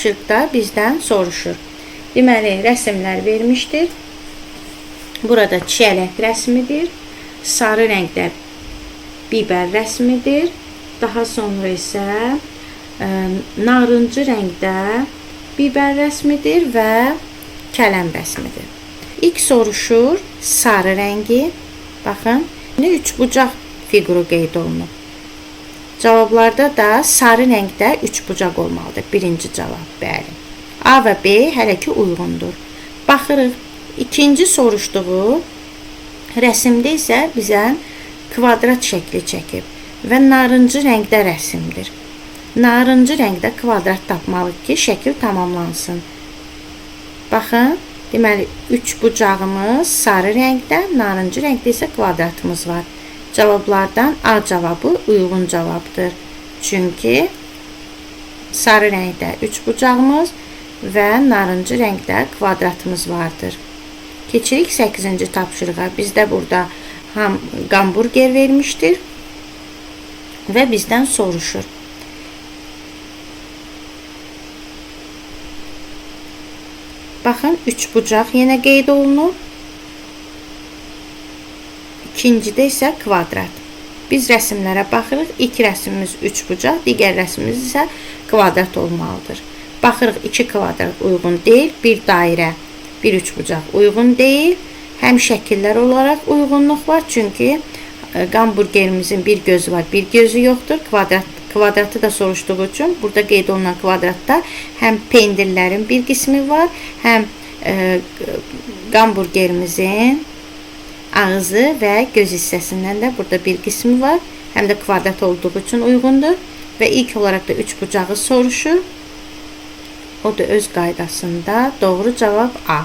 tapşırıqda bizdən soruşur. Deməli, rəsmlər vermişdir. Burada çiyələk rəsmidir. Sarı rəngdə bibər rəsmidir. Daha sonra isə narıncı rəngdə bibər rəsmidir və kələm rəsmidir. İlk soruşur sarı rəngi. Baxın, üçbucaq fiquru qeyd olunub. Cavablarda da sarı rəngdə üçbucaq olmalıdır. Birinci cavab, bəli. A və B hələ ki uyğundur. Baxırıq, ikinci soruşduğu rəsmdə isə bizə kvadrat şəkli çəkib və narıncı rəngdə rəsmdir. Narıncı rəngdə kvadrat tapmalıyıq ki, şəkil tamamlansın. Baxın, deməli, üçbucağımız sarı rəngdə, narıncı rəngdə isə kvadratımız var. Cavablardan A cavabı uyğun cavabdır. Çünki sarı rəngdə üçbucağımız və narıncı rəngdə kvadratımız vardır. Keçirik 8-ci tapşırığa. Bizdə burada hamburger vermişdir və bizdən soruşur. Baxın, üçbucaq yenə qeyd olunub. İkincidə isə kvadrat. Biz rəsmlərə baxırıq. İlk rəsmimiz üçbucaq, digər rəsmimiz isə kvadrat olmalıdır. Baxırıq, 2 kvadrat uyğun deyil, bir dairə, bir üçbucaq uyğun deyil. Həm şəkillər olaraq uyğunluq var, çünki hamburgerimizin bir gözü var, bir gözü yoxdur. Kvadratı da soruşduğu üçün burada qeyd olunan kvadratda həm pendirlərin bir qismi var, həm hamburgerimizin ağzı və göz hissəsindən də burada bir qismi var. Həm də kvadrat olduğu üçün uyğundur. Və ilk olaraq da üçbucağı soruşur. O da öz qaydasında. Doğru cavab A.